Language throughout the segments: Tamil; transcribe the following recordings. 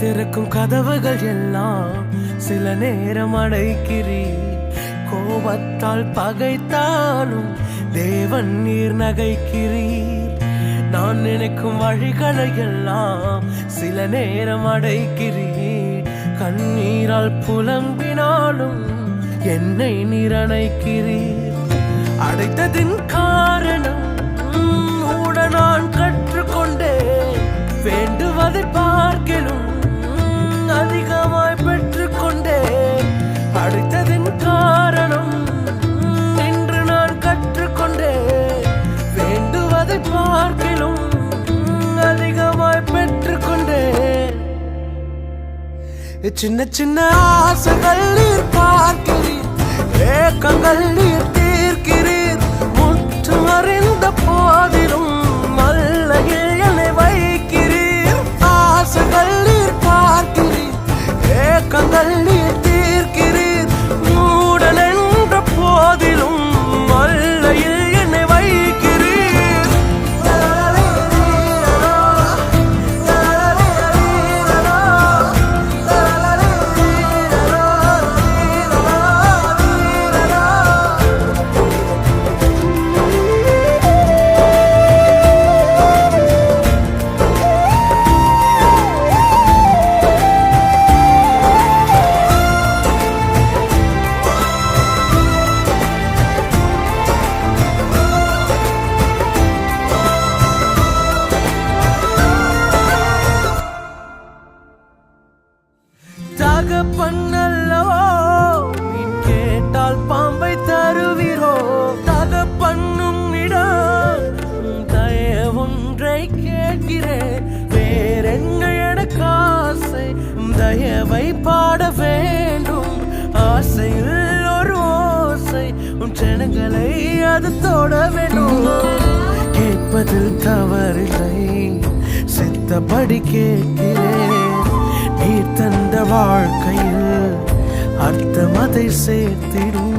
திறக்கும் கதவுகள் எல்லாம் சில நேரம் அடைக்கிறீர். கோபத்தால் பகைத்தாலும் தேவன் நீர் நகைக்கிறீர். நான் நினைக்கும் வழிகளை எல்லாம் சில நேரம் அடைக்கிறீர். கண்ணீரால் புலம்பினாலும் என்னை நீர் அணைக்கிறீர். அடைத்ததின் காரணம் கூட நான் கற்றுக்கொண்டேன். வேண்டுவதை பார்க்கலும் அதிகமாய் பெற்றுக்கொண்டேன். அடைத்ததின் காரணம் என்று நான் கற்றுக்கொண்டேன். வேண்டுவதை பார்க்கலும் அதிகமாய் பெற்றுக்கொண்டேன். சின்ன சின்ன ஆசைகள் நீர் பார்க்கிறீர், ஏக்கங்கள் நீர் தீர்க்கிறீர். முற்றும் அறிந்த போதிலும் மல்லையில் என்னை வைக்கிறீர். ஆசைகள் நீர் பார்க்கிறீர், ஏக்கங்கள் நீர் தீர்க்கிறீர். மூடன் என்ற போதிலும் மல்லையில் என்னை வைக்கிறீர். தகப்பன்னல்லவோ நீ கேட்டால் பாம்பை தருவீரோ? தகப்பன்னும் இடம் தயவொன்றை கேட்கிறேன். வேறென்ன எனக்கு ஆசை? தயவை பாட வேண்டும். ஆசையில் ஒரு ஓசை, உன் ஜனங்களை அது தொட வேண்டும். கேட்பதில் தவறில்லை, சித்தப்படி கேட்கிறேன். நீ தந்த வாழ்க்கையில் அர்த்தம் அதை சேர்த்திடும்.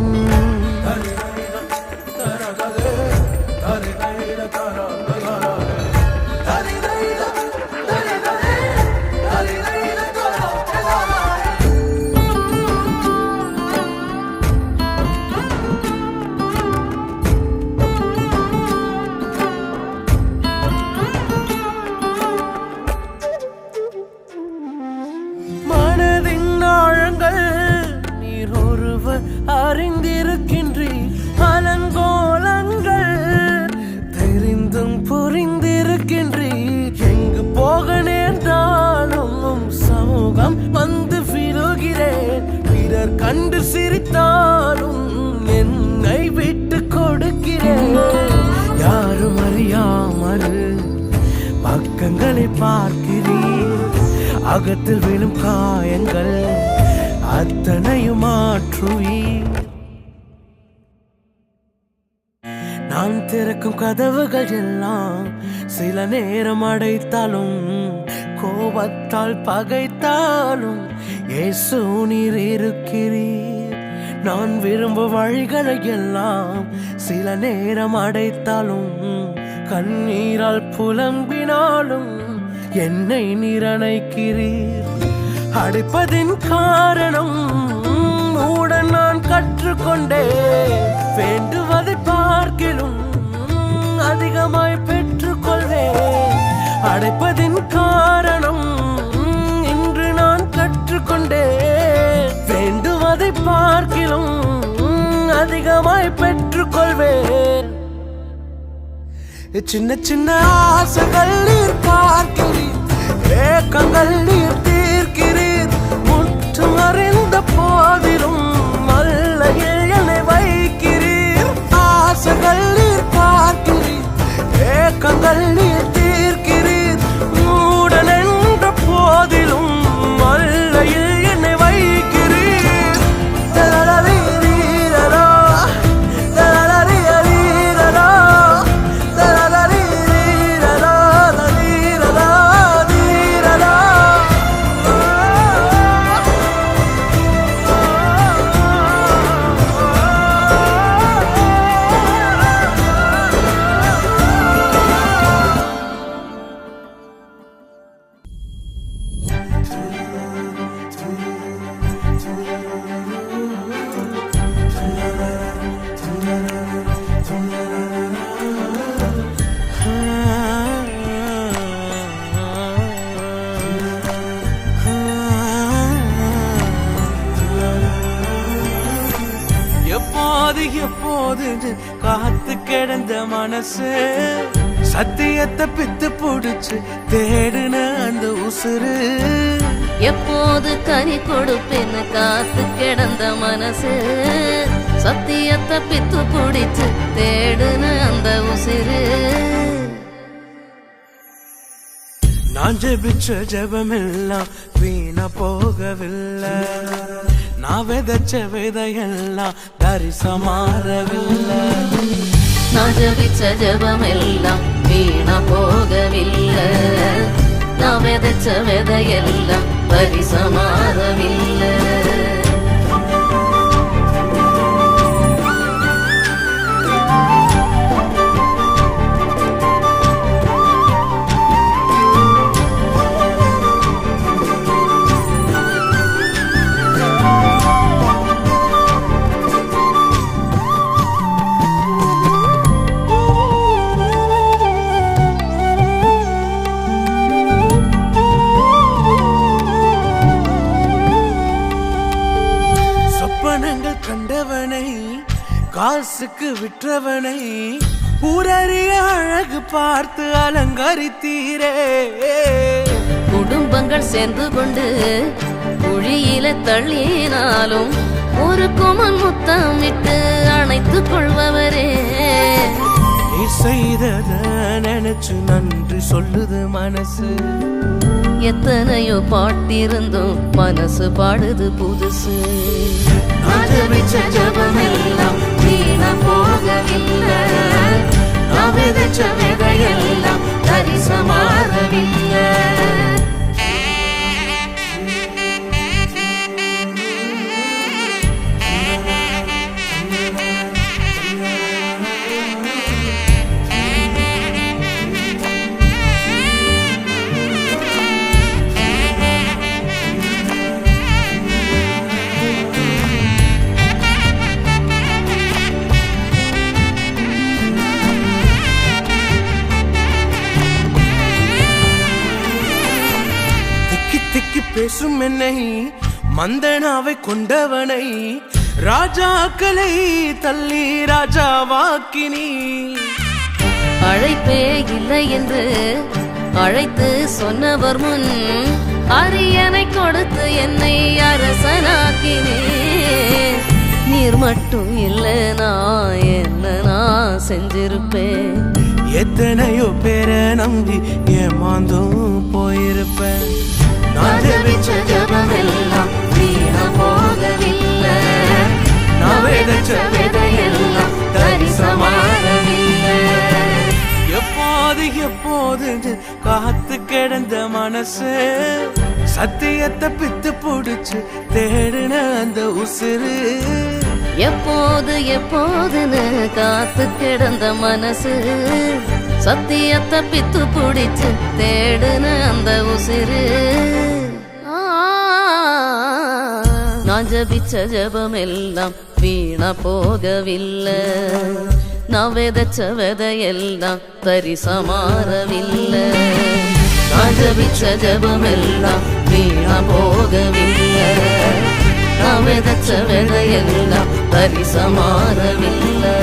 நீர் ஒருவர் அறிந்திருக்கின்றீர். அலங்கோலங்கள் தெரிந்தும் புரிந்திருக்கின்றீர். எங்கு போக நேர்ந்தாலும் சமூகம் வந்து விழுகிறேன். பிறர் கண்டு சிரித்தாலும் என்னை விட்டு கொடுக்கிறேன். யாரும் அறியாமல் பக்கங்களை பார்க்கிறேன். அகத்தில் விழும் காயங்கள் அத்தனையும் மாற்றுவீர். நான் திறக்கும் கதவுகள் எல்லாம் சில நேரம் அடைத்தாலும் கோபத்தால் பகைத்தாலும் இயேசு நீர் இருக்கிறீர். நான் விரும்பும் வழிகளை எல்லாம் சில நேரம் அடைத்தாலும் கண்ணீரால் புலம்பினாலும் என்னை நீர் அணைக்கிறீர். அடைப்பதின் காரணம் உடன் நான் கற்றுக்கொண்டேன். வேண்டுவதை பார்க்கிலும் அதிகமாய் பெற்றுக்கொள்வேன். அடைப்பதின் காரணம் இன்று நான் கற்றுக்கொண்டேன். வேண்டுவதை பார்க்கிலும் அதிகமாய் பெற்றுக்கொள்வேன். சின்ன சின்ன ஆசைகள் நீர் பார்க்கிறீர், ஏக்கங்கள் நீர் தீர்க்கிறீர். முற்றும் அறிந்த போதிலும் மல்லையில் என்னை வைக்கிறீர். ஆசைகள் நீர் பார்க்கிறீர், ஏக்கங்கள் நீர் தீர்க்கிறீர். மூடன் என்ற போதிலும் மல்லையில் என்னை வைக்கிறீர். எப்போது காத்து கிடந்த மனசு சத்தியத்தை பித்து புடிச்சு தேடுன அந்த உசுறு எப்போது கனி கொடுப்பேன்னு காத்து கிடந்த மனசு சத்தியத்தை பித்து புடிச்சு தேடுன அந்த உசுறு நான் ஜெபிச்ச ஜெபமெல்லாம் வீணா போகவில்லை நான் விதைச்ச விதையெல்லாம் தரிசமாறவில்லை நான் ஜெபிச்ச ஜெபமெல்லாம் வீணா போகவில்லை நான் விதைச்ச விதையெல்லாம் பரிசமாறவில்லை கண்டவனை காசுக்கு விற்றவனை ஊரறிய அழகு பார்த்து அலங்கரித்தீரே குடும்பங்கள் சேர்ந்து கொண்டு குழியில தள்ளினாலும் ஒரு குமன் முத்தமிட்டு அணைத்துக் கொள்பவரே நீ செய்தத நினைச்சு நன்றி சொல்லுது மனசு எத்தனையோ பாட்டிருந்தும் மனசு பாடுது புதுசு நான் ஜெபிச்ச ஜெபமெல்லாம் வீணா போகவில்லை நான் விதைச்ச விதையெல்லாம் தரிசமாறவில்லை பேசும் என்னை மந்தனாவை கொண்டவனை ராஜாக்களை தள்ளி ராஜாவாக்கினி அழைப்பே இல்லை என்று அழைத்து சொன்னவர் முன் அரியணை கொடுத்து என்னை அரசனாக்கினே நீர் மட்டும் இல்லைனா என்ன நான் செஞ்சிருப்பேன் எத்தனையோ பேரை நம்பி ஏமாந்தும் போயிருப்பேன் நான் ஜெபிச்ச ஜெபமெல்லாம் வீணா போகவில்லை நான் விதைச்ச விதையெல்லாம் தரிசமாறவில்லை எப்போது காத்து கிடந்த மனசு சத்தியத்தை பித்து புடிச்சு தேடுன அந்த உசுறு எப்போதுன்னு காத்து கிடந்த மனசு சத்தியத்தை பித்து புடிச்சு தேடுன அந்த உசிறு நான் ஜெபிச்ச ஜெபமெல்லாம் வீணா போகவில்லை நான் விதைச்ச விதையெல்லாம் தரிசமாறவில்லை நான் ஜெபிச்ச ஜெபமெல்லாம் வீணா போகவில்லை நான் விதைச்ச விதையெல்லாம் தரிசமாறவில்லை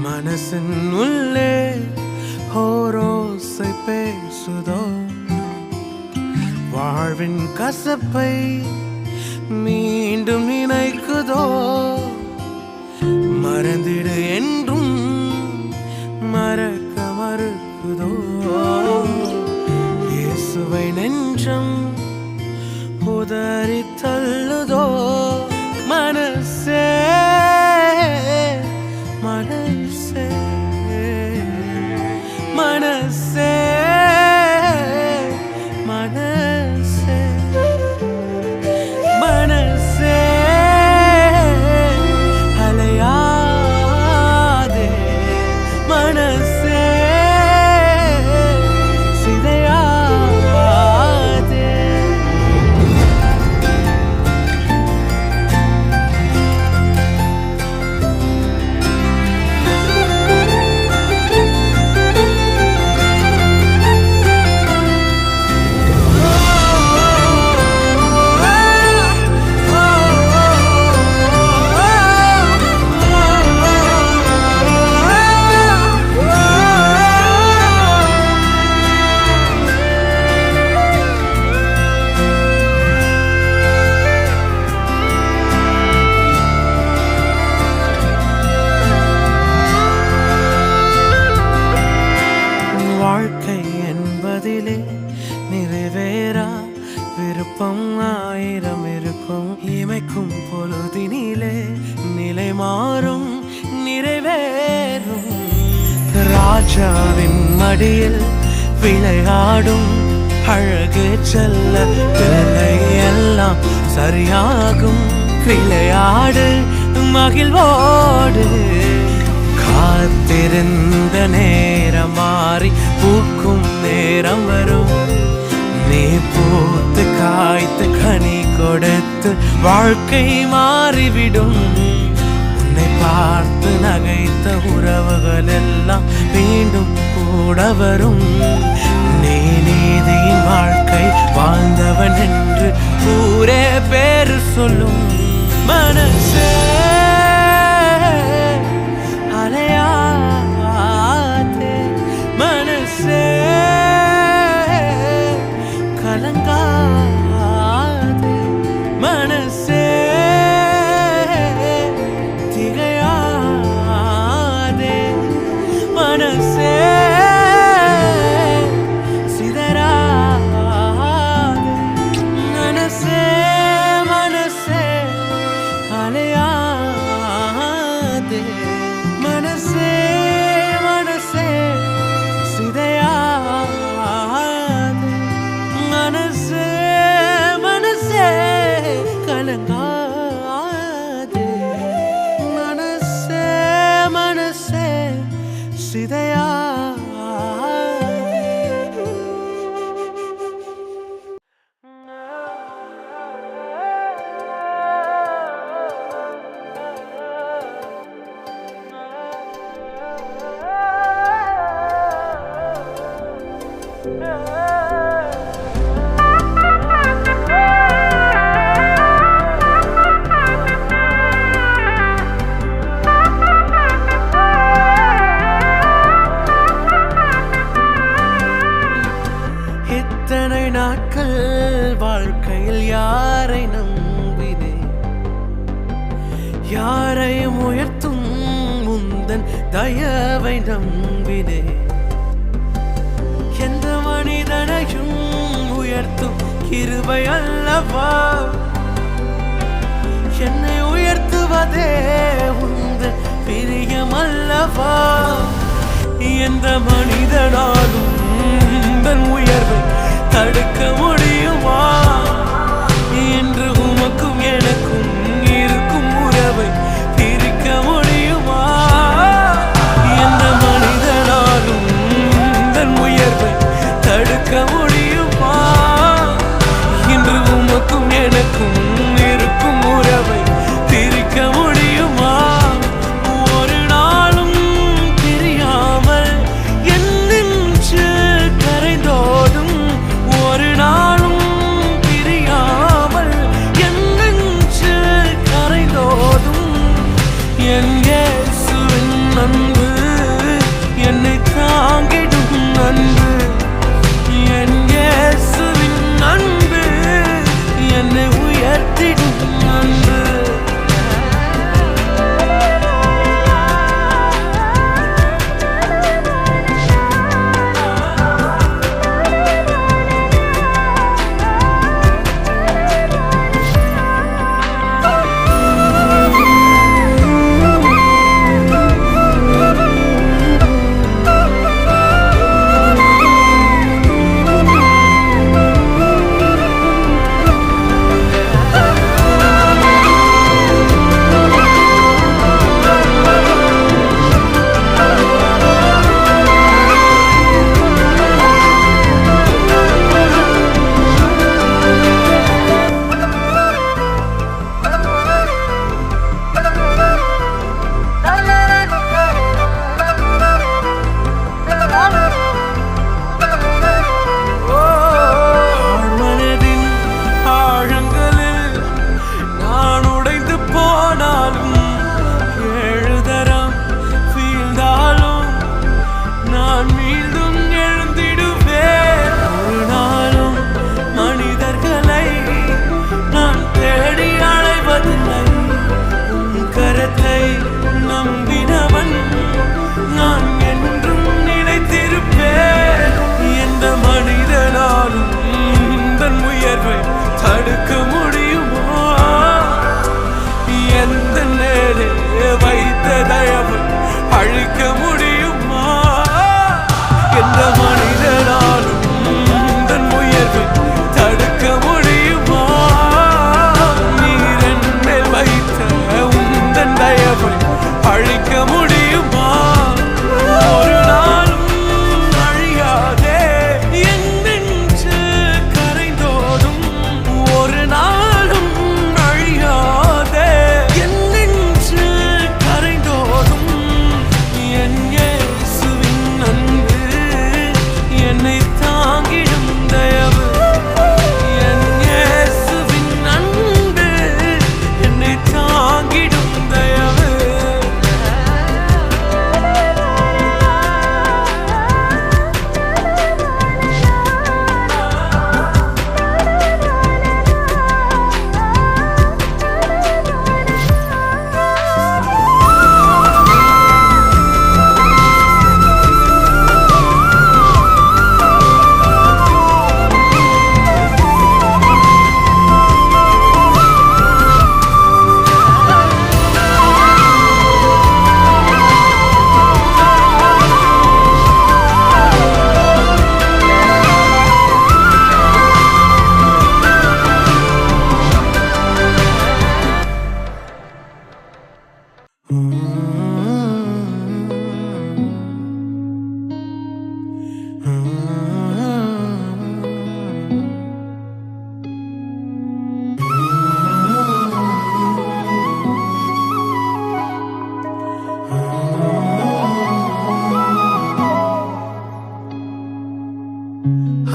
மனசின் உள்ளே ஓரோசை பேசுதோ வாழ்வின் கசப்பை மீண்டும் நினைக்குதோ மறந்திடு என்றும் மறக்க மறுக்குதோ இயேசுவை நெஞ்சம் மனதிலே நிறைவேறா விருப்பம் ஆயிரம் இருக்கும். இமைக்கும் பொழுதினிலே நிலை மாறும் நிறைவேறும். ராஜாவின் மடியில் விளையாடும் அழகு செல்ல பிள்ளை எல்லாம் சரியாகும். விளையாடு மகிழ்வோடு. காத்திருந்த நேரம் மாறி பூக்கும் நேரம் வரும். நீ பூத்து காய்த்து கனி கொடுத்து வாழ்க்கை மாறிவிடும். உன்னை பார்த்து நகைத்த உறவுகள் எல்லாம் மீண்டும் கூட வரும். நீ நீதியின் வாழ்க்கை வாழ்ந்தவன் என்று ஊரே பேரு சொல்லும். மனசே அலையாதே, மனசே கலங்காதே, மனசே திகையாதே, மனசே சிதறாதே, மனசே மனசே அலையாதே, மனசே மனசே சிதையாதே, மனசே மனசே கலங்காதே, மனசே மனசே சிதையாதே. இத்தனை நாட்கள் வாழ்க்கையில் யாரை நம்பினேன்? யாரையும் உயர்த்தும் முந்தன் தயவை நம்பினேன். எந்த மனிதனையும் உயர்த்தும் கிருபை அல்லவா? என்னை உயர்த்துவதே உந்தன் பிரியம் அல்லவா? எந்த மனிதனாலும் உந்தன் உயர்வை தடுக்க முடியுமா? என்று உமக்கும் எனக்கும் இருக்கும் உறவை பிரிக்க முடியுமா? எந்த மனிதனாலும் உந்தன் உயர்வை தடுக்க முடியுமா? என்று உமக்கும் எனக்கும் இருக்கும் உறவை பிரிக்க முடியுமா? ஒரு நாளும் பிரியாமல் என் நெஞ்சு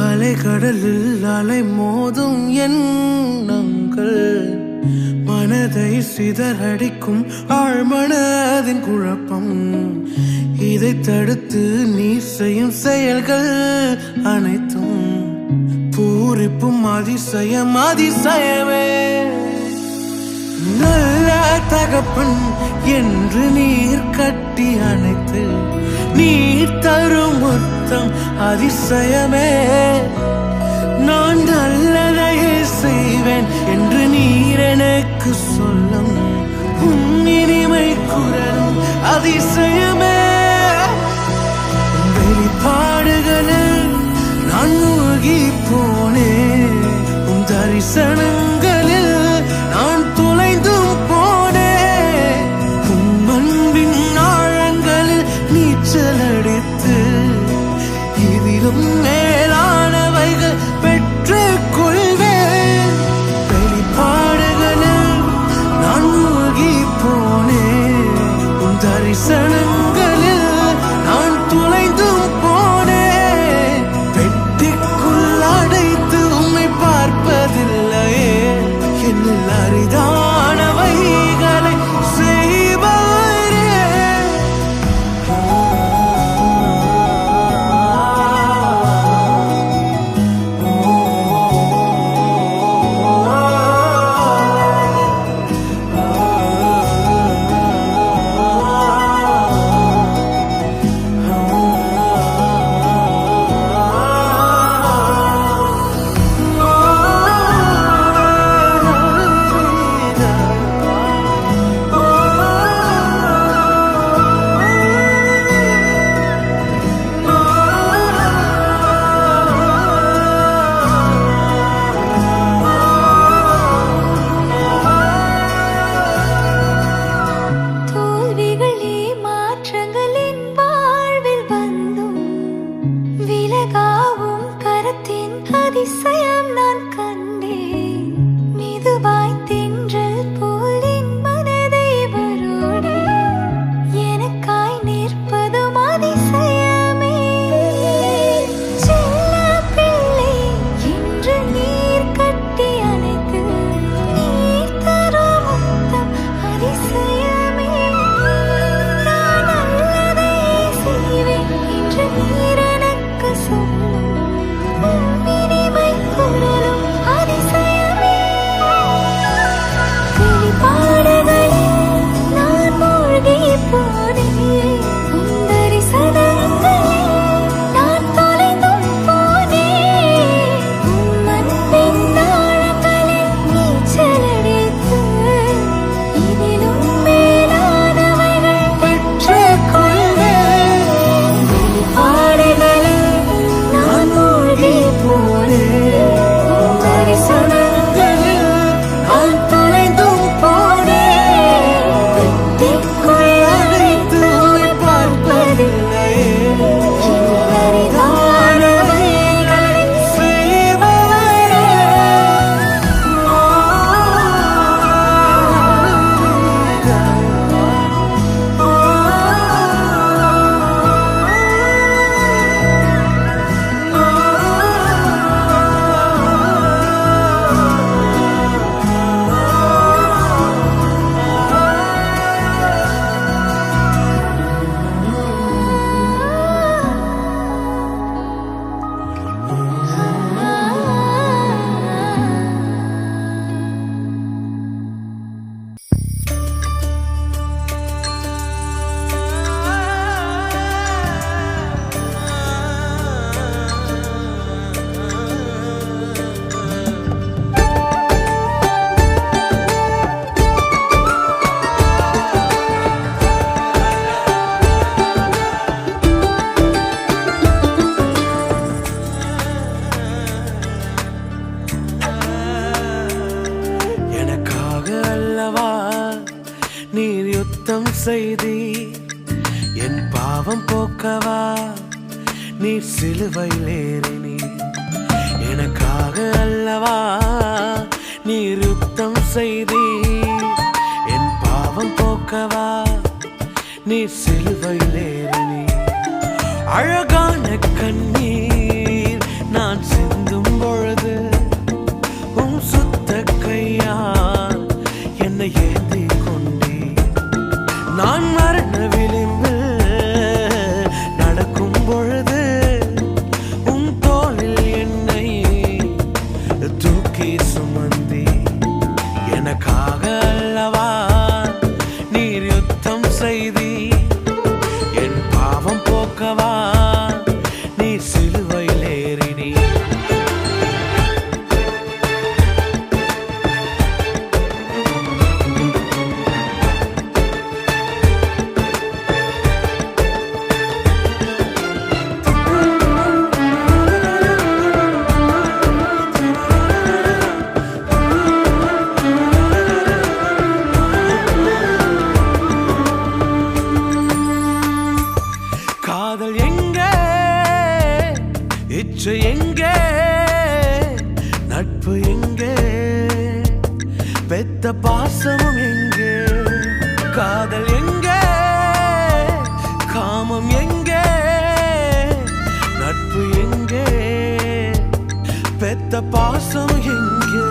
அலைக்கடலில் அலை மோதும் எண்ணங்கள் மனதை சிதறடிக்கும் ஆழ்மனதின் குழப்பம். இதை தடுத்து நீ செய்யும் செயல்கள் அனைத்தும் பூரிப்பும் அதிசயம் அதிசயமே. நல்ல தகப்பன் என்று நீர் கட்டி அணைத்து நீர் தரும் மொத்தம் அதிசயமே. நான் நல்லதையே செய்வேன் என்று நீர் எனக்கு சொல்லும் உன் இனிமை குரலும் அதிசயமே. வெளிப்பாடுகளில் நான் மூழ்கி போனேன், உன் தரிசனங்களில் நான் தொலைந்தும் போனேன். உன் அன்பின் ஆழங்களில் நீச்சல் அடித்து இதிலும் மேலானவைகள் பெற்றுக் கொள்வேன். வெளிப்பாடுகளில் நான் மூழ்கி போனேன், உன் தரிசனங்களில் நான் தொலைந்தும் போனேன். பெட்டிக்குள் அடைத்து உம்மை பார்ப்பதில்லையே, என்னில் அரிதானவைகளை செய்பவரே. அதிசயம் நான் கண்டேன். மெதுவாய் தென்றல் போல் என் மனதை வருடே எனக்காய் நிற்பதும் அதிசயமே. செல்ல பிள்ளை என்று நீர் கட்டி அணைத்து நீர் தரும் முத்தம் அதிசயமே. நான் நல்லதை செய்வேன் என்று நீர் எனக்கு சொல்லும் இனிமை குரலும் அதிசயமே. வெளிப்பாடுகளில் நான் மூழ்கி போனேன், உன் தரிசனங்களில் நான் தொலைந்தும் போனேன். உன் அன்பின் ஆழங்களில் நீச்சல் அடித்து இதிலும் மேலானவைகள் பெற்றுக் கொள்வேன். வெளிப்பாடுகளில் நான் மூழ்கி போனேன், உன் தரிசனங்களில் நான் தொலைந்தும் போனேன். பெட்டிக்குள் அடைத்து உம்மை பார்ப்பதில்லையே, என்னில் அரிதானவைகளை செய்பவரே. எனக்காக அல்லவா நீர் யுத்தம் செய்தி, என் பாவம் போக்கவா நீர் சிலுவையில் ஏறினீர். எனக்காக அல்லவா நீர் யுத்தம் செய்தி, என் பாவம் போக்கவா நீர் சிலுவையில் ஏறினீர். அழகான கண்ணீர் நான் நட்பு எங்கே, பெத்த பாசமும் எங்கே, காதல் எங்கே, காமம் எங்கே, நட்பு எங்கே, பெத்த பாசம் எங்கே.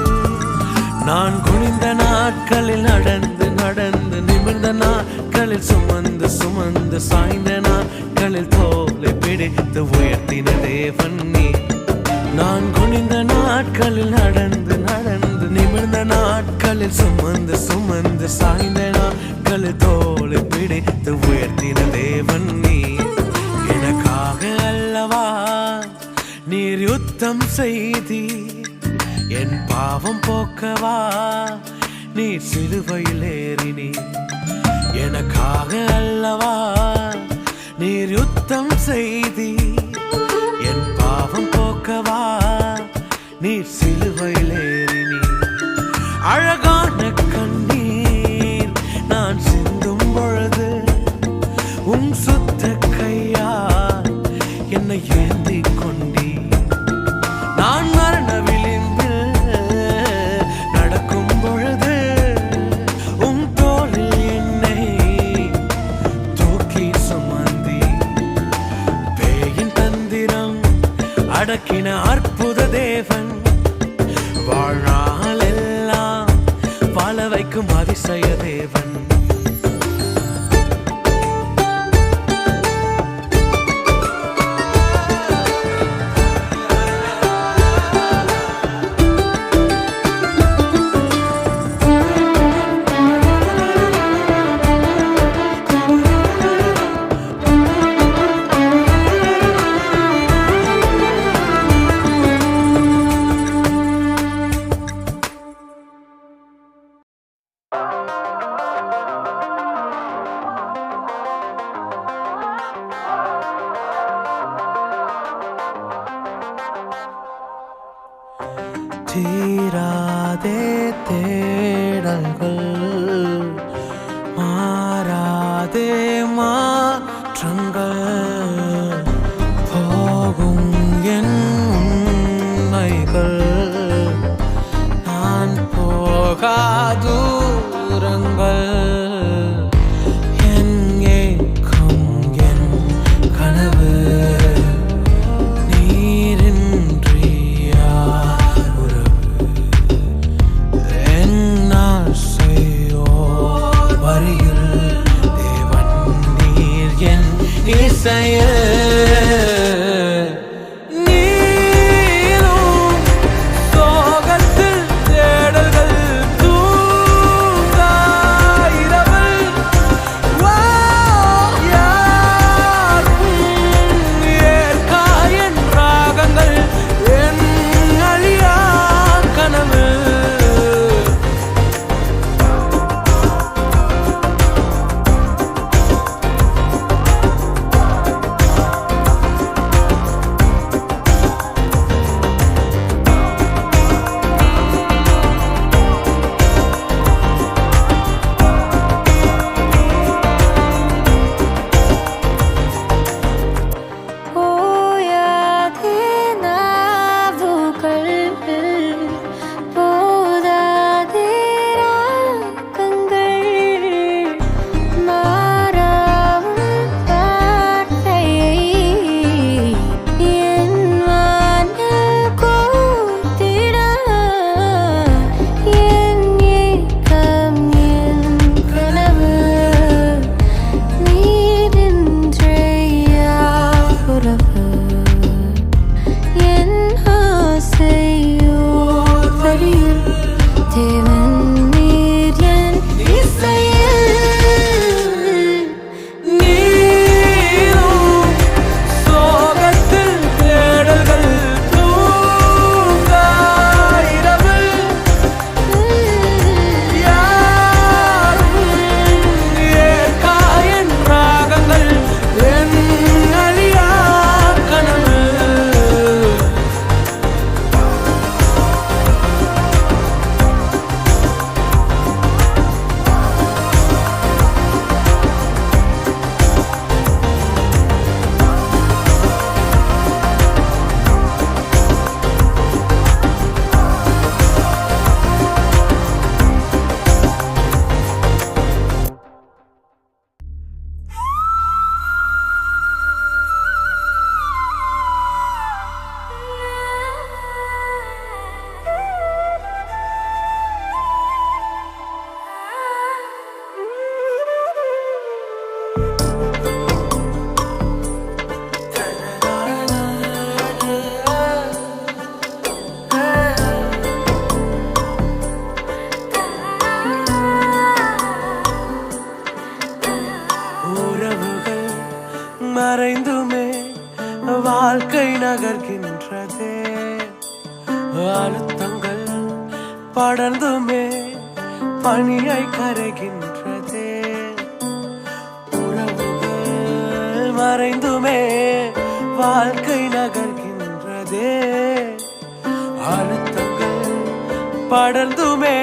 நான் குனிந்த நாட்களில் நடந்து நடந்து, நிமிர்ந்த நாட்களில் சுமந்து சுமந்து, சாய்ந்த நாட்களில் தோலை பிடித்து உயர்த்தின தேவன் நீ. நான் குனிந்த நாட்களில் நடந்து நடந்து, நிமிர்ந்த நாட்களில் சுமந்து சுமந்து, சாய்ந்த நாட்களில் தோலை பிடித்து உயர்த்தின தேவன் நீ. எனக்காக அல்லவா நீர் யுத்தம் செய்தி, என் பாவம் போக்கவா நீர் சிலுவையில் ஏறினி. எனக்காக அல்லவா நீர் யுத்தம் செய்தி, என் பாவம் போக்கவா நீர் சிலுவையில் ஏறினி. அழகான கண்ணீர் நான் சிந்தும் பொழுது, உன் சுத்த கையா என்னை ஏந்தி கொண்டி. நான் மரண விளிம்பில் நடக்கும் பொழுது, உன் தோளில் என்னை தூக்கி சுமந்தி. பேயின் தந்திரம் அடக்கின அற்புத தேவன், வாழ்நாள் எல்லாம் வாழ வைக்கும் அதிசய தேவன். தீராதே தேடல்கள், மாறாதே மாற்றங்கள், போகும் என் உண்மைகள், நான் போகா தூரங்கள், என் ஏக்கம் என் கனவு, நீரும் சோகத்தில் தேடல்கள் தூரம் அழுத்தங்கள் படர்ந்துமே பனியாய் கரைகின்றதே, உறவுகள் மறைந்துமே வாழ்க்கை நகர்கின்றதே. அழுத்தங்கள் படர்ந்துமே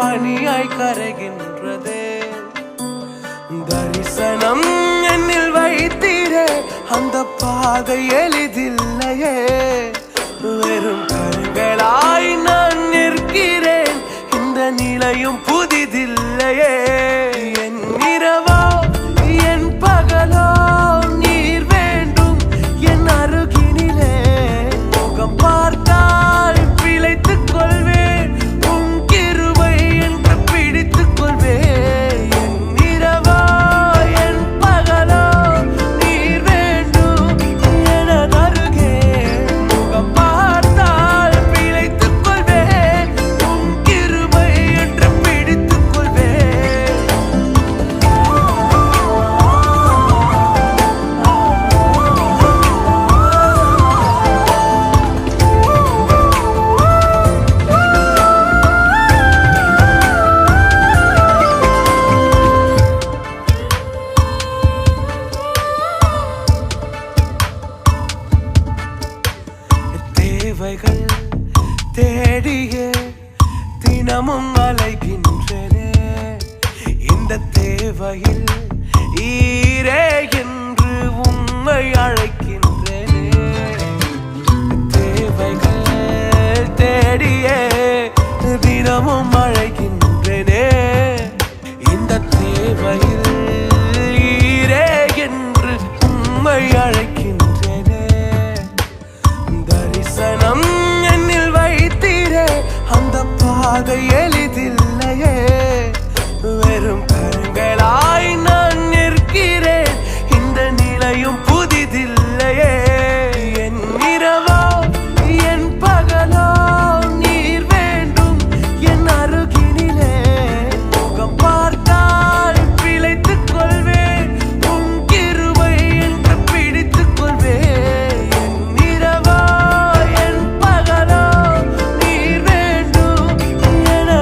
பனியாய் கரைகின்றதே. தரிசனம் என்னில் வைத்தீரே, அந்த பாதை எளிதில்லையே. வெறும் கண்களாய் நான் நிற்கிறேன், இந்த நிலையும் புதிதில்லையே. என் இரவோ என் பகலோ நீர் வேண்டும் என் அருகினிலே. முகம் பார்த்தால் பிழைத்துக் கொள்வேன், உன் கிருபை என்று பிடித்துக் கொள்வேன். என் இரவோ என் பகலோ நீர் வேண்டும் எனது அருகே. முகம் பார்த்தால் பிழைத்துக் கொள்வேன், உன் கிருபை என்று பிடித்துக் கொள்வேன். தேவைகள் தேடியே தினமும் அலைகின்றனே. இந்த தேவையில் ஈரே என்று உம்மை அழைக்கின்றனே. தேவைகள் தேடியே தினமும் அழைக்கின்றனே. இந்த தேவையில் ஈரே என்று உம்மை அழைக்கின்றனே. தரிசனம் என்னில் வைத்தீரே, அந்த பாதை எளிதில்லையே. வெறும் கண்களாய் நான் நிற்கிறேன், இந்த நிலையும் புதிதில்லையே. என் இரவோ என் பகலோ நீர் வேண்டும் என் அருகினிலே. முகம் பார்த்தால் பிழைத்துக் கொள்வேன், உன் கிருபை என்று பிடித்துக் கொள்வேன். என் இரவோ என் பகலோ நீர் வேண்டும் என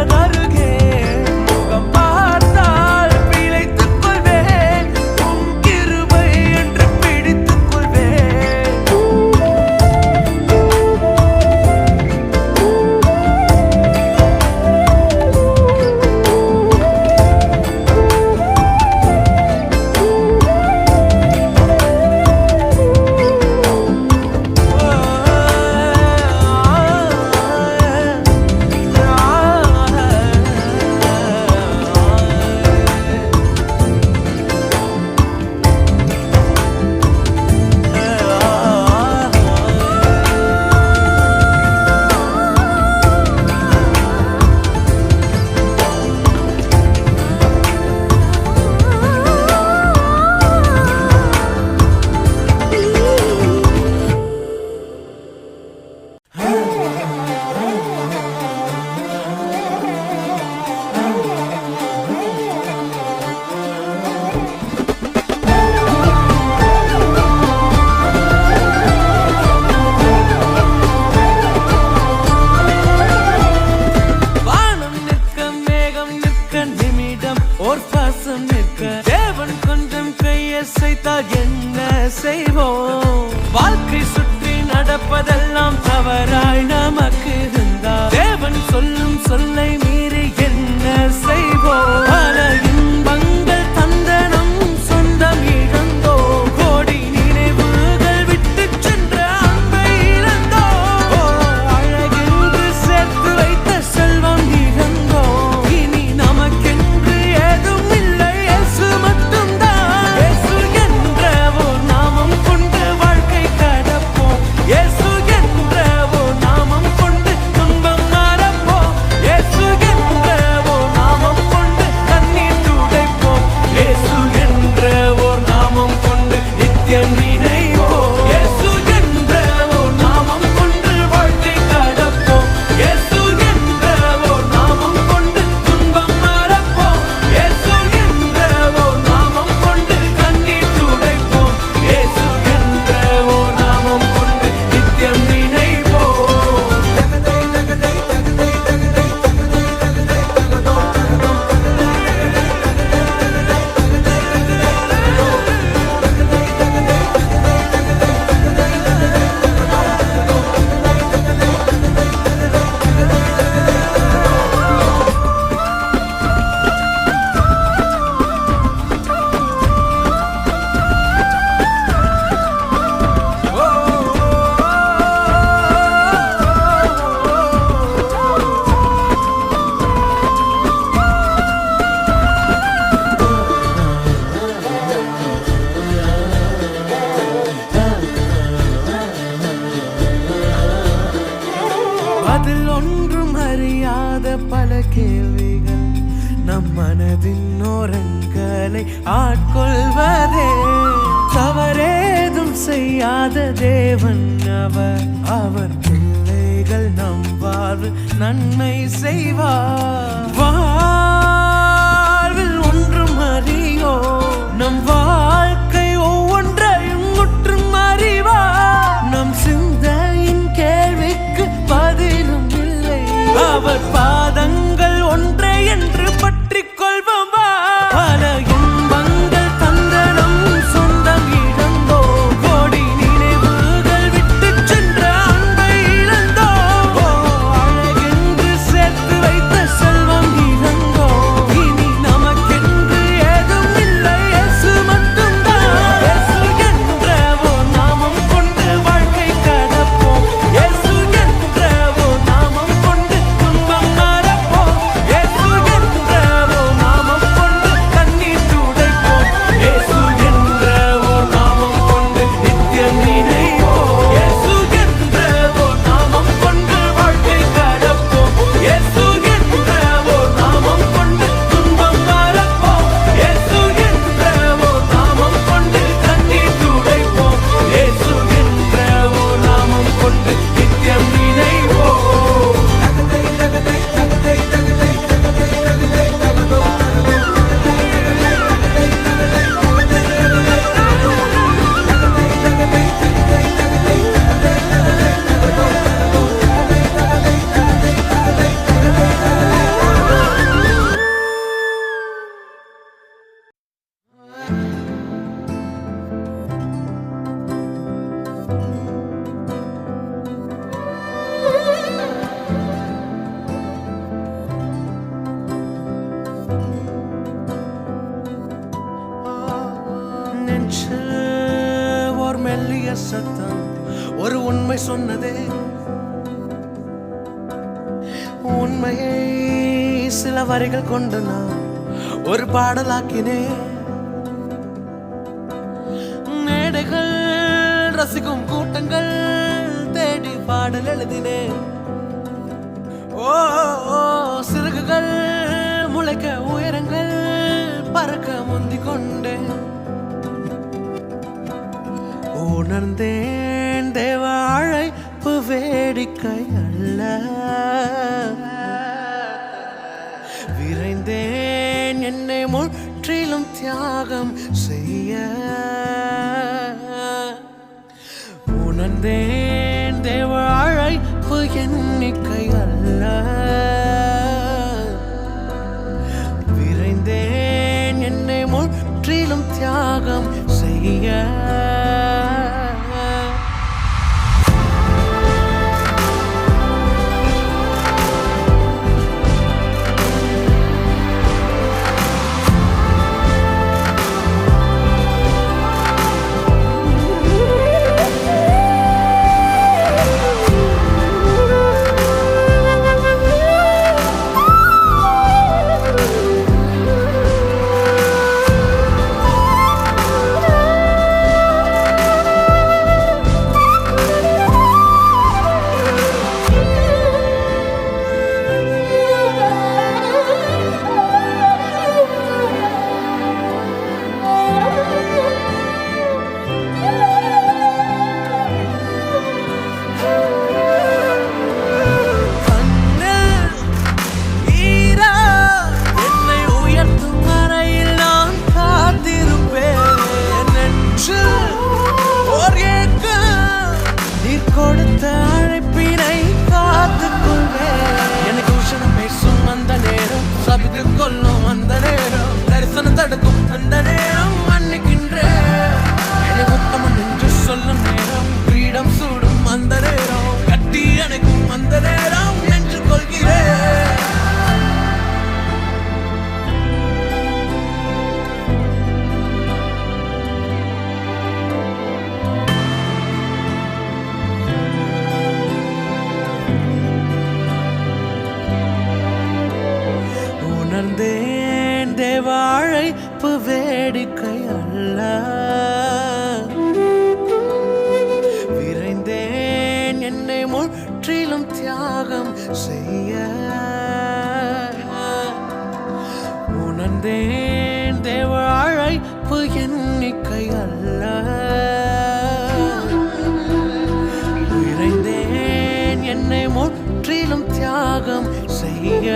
அதில் ஒன்றும் அறியாத பல கேள்விகள் நம் மனதின் ஓரங்களை ஆட்கொள்வதே. தவறேதும் செய்யாத தேவன் அவர் பிள்ளைகள் நம் வாழ்வு நன்மை செய்வார். வாழ்வில் ஒன்றும் அறியோ நம் வாழ்க்கை ஒவ்வொன்றையும் முற்றும் அறிவார். நம் சிந்தையின் கேள்விக்கு பதிலும் இல்லை. அவர் பாதங்கள் ஒன்றே என்று பற்றிக் கொள்வோம். பல இன்பங்கள் தந்தனம் சொந்தம் இழந்தோ, கோடி நினைவுகள் விட்டு சென்ற அன்பை இழந்தோ, அழகென்று சேர்த்து வைத்த செல்வம் இழந்தோ. இனி நமக்கென்று ஏதும் இல்லை, இயேசு மட்டும்தான். இயேசு என்ற ஓர் நாமம் கொண்டு வாழ்க்கை கடப்போம். இயேசு என்ற ஓர் நாமம் கொண்டு துன்பம் மறப்போம். இயேசு என்ற ஓர் நாமம் கொண்டு கண்ணீர் துடைப்போம். இயேசு என்ற ஓர் நாமம் கொண்டு நித்தியம் நினைப்போம். இயேசு என்ற ஓர் நாமம் கொண்டு வாழ்க்கை கடப்போம். இயேசு என்ற ஓர் நாமம் கொண்டு துன்பம் மறப்போம். இயேசு என்ற ஓர் நாமம் கொண்டு கண்ணீர் துடைப்போம். இயேசு என்ற ஓர் நாமம் கொண்டு நித்தியம் நினைப்போம். நெஞ்சில் ஓர் மெல்லிய சத்தம் ஒரு உண்மை சொன்னதே. உண்மையை சில வரிகள் கொண்டு நான் ஒரு பாடலாக்கினேன். மேடைகள் ரசிக்கும் கூட்டங்கள் தேடி பாடல் எழுதினேன். ஓ சிறகுகள் முளைக்க உயரங்கள் பறக்க முந்திக் கொண்டேன். உணர்ந்தேன் தேவ அழைப்பு வேடிக்கை அல்ல. விரைந்தேன் என்னை முற்றிலும் தியாகம் செய்ய. உணர்ந்தேன் தேவ அழைப்பு எண்ணிக்கை அல்ல. விரைந்தேன் என்னை முற்றிலும் தியாகம் செய்ய. அழைப்பு வேடிக்கை அல்ல. விரைந்தேன் என்னை முற்றி முற்றிலும் தியாகம் செய்ய உணர்ந்தேன் தேவ அழைப்பு எண்ணிக்கை அல்ல விரைந்தேன் என்னை முற்றிலும் தியாகம் செய்ய